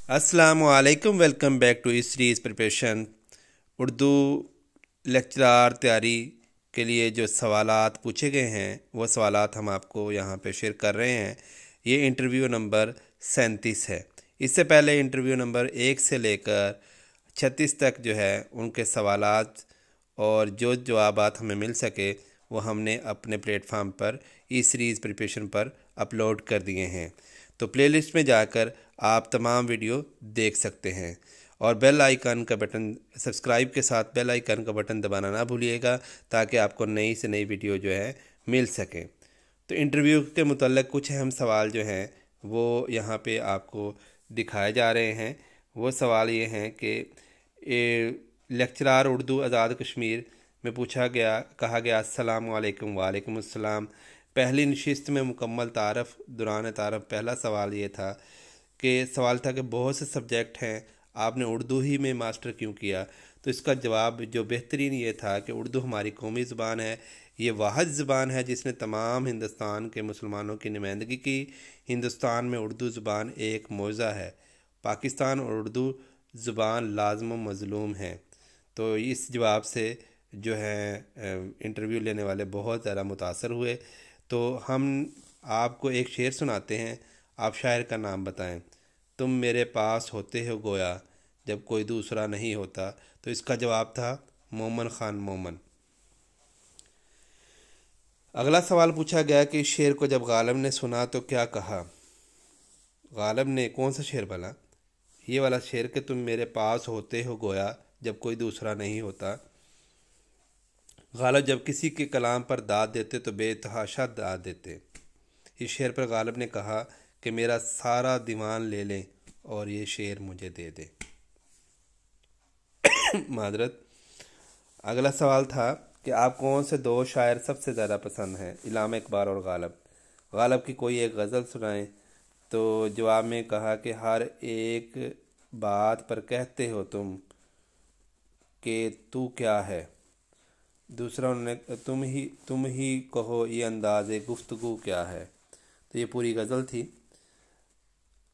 अस्सलामुअलैकुम, welcome back to इस series preparation. Urdu lecturer तैयारी के लिए जो सवालात पूछे गए हैं वो सवालात हम आपको यहाँ पे शेयर कर रहे हैं। ये इंटरव्यू नंबर 37 है। इससे पहले इंटरव्यू नंबर 1 से लेकर 36 तक जो है उनके सवालात और जो जवाबात हमें मिल सके वो हमने अपने प्लेटफार्म पर ई सीरीज़ प्रिपरेशन पर अपलोड कर दिए हैं। तो प्लेलिस्ट में जाकर आप तमाम वीडियो देख सकते हैं और बेल आइकन का बटन सब्सक्राइब के साथ बेल आइकन का बटन दबाना ना भूलिएगा ताकि आपको नई से नई वीडियो जो है मिल सके। तो इंटरव्यू के मुतल्लिक़ कुछ अहम सवाल जो हैं वो यहाँ पे आपको दिखाए जा रहे हैं। वो सवाल ये हैं कि लेक्चरार उर्दू आज़ाद कश्मीर में कहा गया अस्सलाम वालेकुम वालेकुम अस्सलाम। पहली नशिस्त में मुकम्मल तारफ़ दौरान तारफ़ पहला सवाल ये था कि बहुत से सब्जेक्ट हैं, आपने उर्दू ही में मास्टर क्यों किया। तो इसका जवाब जो बेहतरीन ये था कि उर्दू हमारी कौमी ज़बान है, ये वाहिद ज़बान है जिसने तमाम हिंदुस्तान के मुसलमानों की नुमाइंदगी की। हिंदुस्तान में उर्दू ज़बान एक मौज़ा है। पाकिस्तान और उर्दू ज़बान लाज़िम व मज़लूम है। तो इस जवाब से जो है इंटरव्यू लेने वाले बहुत ज़्यादा मुतासर हुए। तो हम आपको एक शेर सुनाते हैं, आप शायर का नाम बताएं। तुम मेरे पास होते हो गोया जब कोई दूसरा नहीं होता। तो इसका जवाब था मोमन ख़ान मोमन। अगला सवाल पूछा गया कि इस शेर को जब गालिब ने सुना तो क्या कहा। गालिब ने कौन सा शेर बोला? ये वाला शेर कि तुम मेरे पास होते हो गोया जब कोई दूसरा नहीं होता। गालिब जब किसी के कलाम पर दाद देते तो बेतहाशा दाद देते। इस शेर पर गालिब ने कहा कि मेरा सारा दीवान ले लें और ये शेर मुझे दे दे। मादरत। अगला सवाल था कि आप कौन से दो शायर सबसे ज़्यादा पसंद हैं, इल्हाम इकबाल और गालिब। गालिब की कोई एक गज़ल सुनाएं। तो जवाब में कहा कि हर एक बात पर कहते हो तुम कि तू क्या है। दूसरा उन्होंने तुम ही कहो ये अंदाज़े गुफ्तगू क्या है। तो ये पूरी गज़ल थी।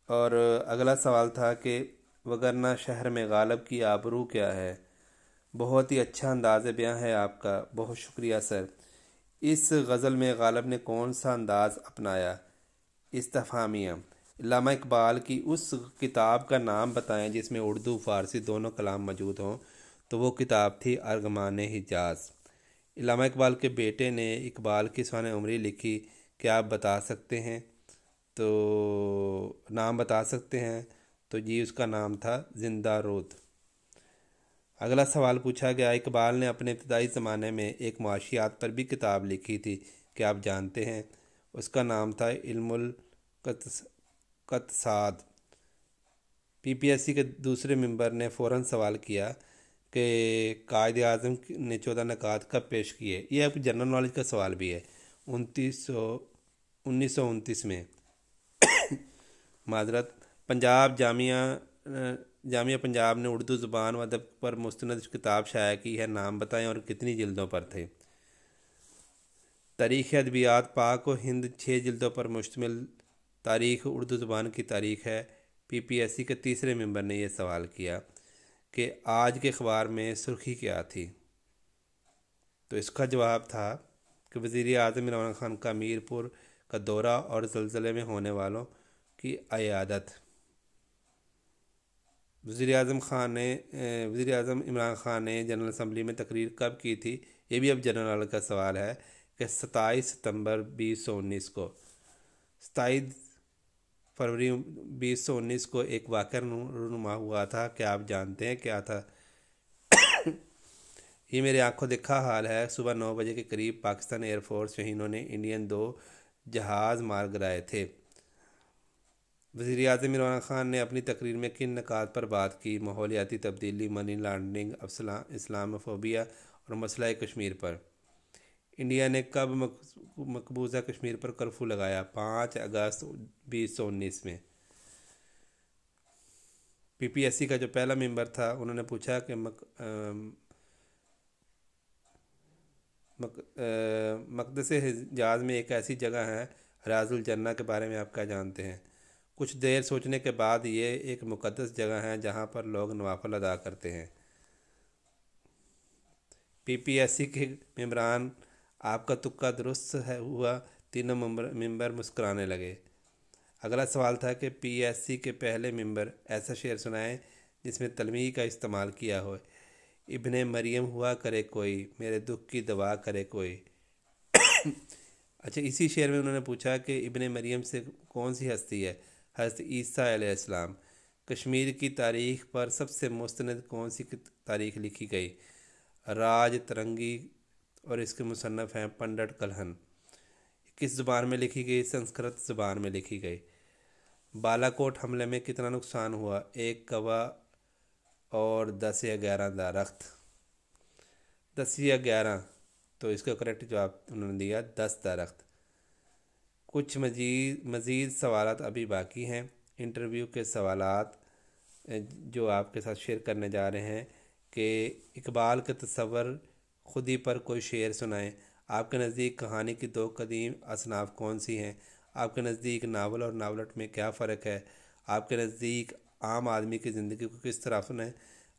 और अगला सवाल था कि वगरना शहर में गालिब की आबरू क्या है। बहुत ही अच्छा अंदाज़ बयां है आपका, बहुत शुक्रिया सर। इस गज़ल में गालिब ने कौन सा अंदाज़ अपनाया। इस्तिफ़हामिया। इल्लामा इकबाल की उस किताब का नाम बताएं जिसमें उर्दू फ़ारसी दोनों कलाम मौजूद हों। तो वो किताब थी अरगमान हिजाज। इल्लामा इकबाल के बेटे ने इकबाल की शान उमरी लिखी, क्या आप बता सकते हैं? तो नाम बता सकते हैं? तो जी उसका नाम था जिंदा रोद। अगला सवाल पूछा गया, इकबाल ने अपने इब्तदाई ज़माने में एक मुआशियात पर भी किताब लिखी थी, क्या आप जानते हैं? उसका नाम था इल्मुल कतसाद। पीपीएससी के दूसरे मेंबर ने फ़ौरन सवाल किया कि कायद आज़म ने 14 नकात कब पेश किए। ये एक जनरल नॉलेज का सवाल भी है। 1929 में। माजरत। पंजाब जामिया पंजाब ने उर्दू ज़ुबान व अदब पर मुस्तनद किताब शाया की है, नाम बताएं और कितनी जिल्दों पर थे। तारीख़ अदबियात पाक व हिंद 6 जिल्दों पर मुश्तमिल तारीख़ उर्दू ज़ुबान की तारीख़ है। पीपीएससी के तीसरे मेंबर ने यह सवाल किया कि आज के अखबार में सुर्खी क्या थी। तो इसका जवाब था कि वज़ीर आज़म इमरान ख़ान का मीरपुर का दौरा और ज़लज़ले में होने वालों की अयादत। वज़ीर आज़म इमरान ख़ान ने जनरल असम्बली में तकरीर कब की थी। ये भी अब जनरल नॉलेज का सवाल है कि 27 सितंबर 2019 को। 27 फरवरी 2019 को एक वाक़या रूनुमा हुआ था, क्या आप जानते हैं क्या था? ये मेरे आंखों देखा हाल है। सुबह 9 बजे के करीब पाकिस्तान एयरफोर्स शहीनों ने इंडियन 2 जहाज़ मार गिराए थे। वज़ीर आज़म इमरान ख़ान ने अपनी तकरीर में किन निकात पर बात की। माहौलियाती तब्दीली, मनी लॉन्ड्रिंग, इस्लामोफोबिया और मसला कश्मीर पर। इंडिया ने कब मकबूजा कश्मीर पर कर्फ्यू लगाया? 5 अगस्त 2019 में। पीपीएससी का जो पहला मेंबर था उन्होंने पूछा कि मकदस हिजाज में एक ऐसी जगह है राजुल जन्ना के बारे में आप क्या जानते हैं? कुछ देर सोचने के बाद ये एक मुक़द्दस जगह है जहाँ पर लोग नवाफिल अदा करते हैं। पीपीएससी के मेंबरान, आपका तुक्का दुरुस्त है हुआ। तीनों मेंबर मुस्कुराने लगे। अगला सवाल था कि पीएससी के पहले मेंबर, ऐसा शेर सुनाएं जिसमें तलमी का इस्तेमाल किया हो। इब्ने मरियम हुआ करे कोई, मेरे दुख की दवा करे कोई। अच्छा, इसी शेर में उन्होंने पूछा कि इब्ने मरियम से कौन सी हस्ती है? हज़रत ईसा अलैहिस्सलाम। कश्मीर की तारीख पर सबसे मुस्तनद कौन सी तारीख लिखी गई? राज तरंगी और इसके मुसन्नफ़ हैं पंडित कल्हन। किस ज़ुबान में लिखी गई? संस्कृत ज़ुबान में लिखी गई। बालाकोट हमले में कितना नुकसान हुआ? 1 कौवा और 10 या 11 दरख्त। 10 या 11, तो इसका करेक्ट जवाब उन्होंने दिया 10 दरख्त। कुछ मज़ीद सवालात अभी बाकी हैं। इंटरव्यू के सवालात जो आपके साथ शेयर करने जा रहे हैं कि इकबाल के तसव्वुर खुदी पर कोई शेर सुनाएं। आपके नज़दीक कहानी की 2 कदीम असनाफ कौन सी हैं? आपके नज़दीक नावल और नावलट में क्या फ़र्क है? आपके नज़दीक आम आदमी की ज़िंदगी को किस तरह ने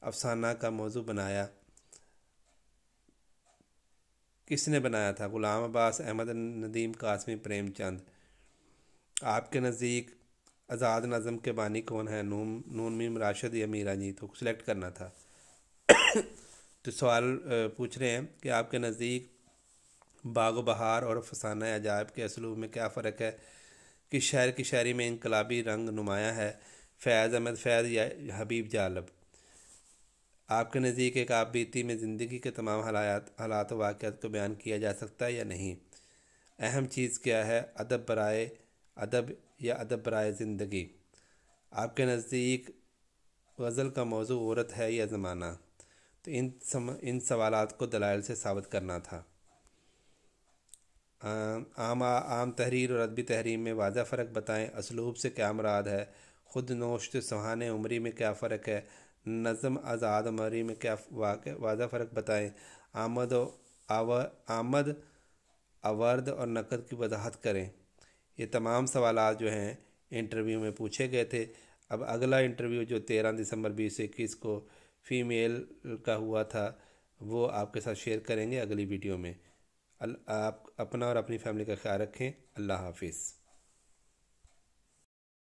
अफसाना का मौजू बनाया? किसने बनाया था? ग़ुलाम अब्बास, अहमद नदीम, कासमी, प्रेमचंद। आपके नज़दीक आज़ाद नज़म के बानी कौन है? नून मीम राशिद या मीरा जी? तो सिलेक्ट करना था। तो सवाल पूछ रहे हैं कि आपके नज़दीक बाग बहार और फसाना अजायब के असलूब में क्या फ़र्क है? किस शहर की शायरी में इनकलाबी रंग नुमाया है? फैज़ अहमद फैज़ या हबीब जालब? आपके नज़दीक एक आप बीती में ज़िंदगी के तमाम हालात वाक़यात को बयान किया जा सकता है या नहीं? अहम चीज़ क्या है? अदब बराए अदब या अदब बराए ज़िंदगी? आपके नज़दीक गज़ल का मौजू औरत है या ज़माना? तो इन सवालात को दलाइल से साबित करना था। आम तहरीर और अदबी तहरीर में वाज़ा फ़र्क बताएं। असलूब से क्या मुराद है? ख़ुद नोश्त सुहाने उमरी में क्या फ़र्क है? नज़म आज़ाद उमरी में क्या वाज़ा फ़र्क बताएं। आमद आवर्द और नकद की वजाहत करें। ये तमाम सवालात जो हैं इंटरव्यू में पूछे गए थे। अब अगला इंटरव्यू जो 13 दिसंबर 2021 को फ़ीमेल का हुआ था, वो आपके साथ शेयर करेंगे अगली वीडियो में। आप अपना और अपनी फैमिली का ख्याल रखें। अल्लाह हाफिज़।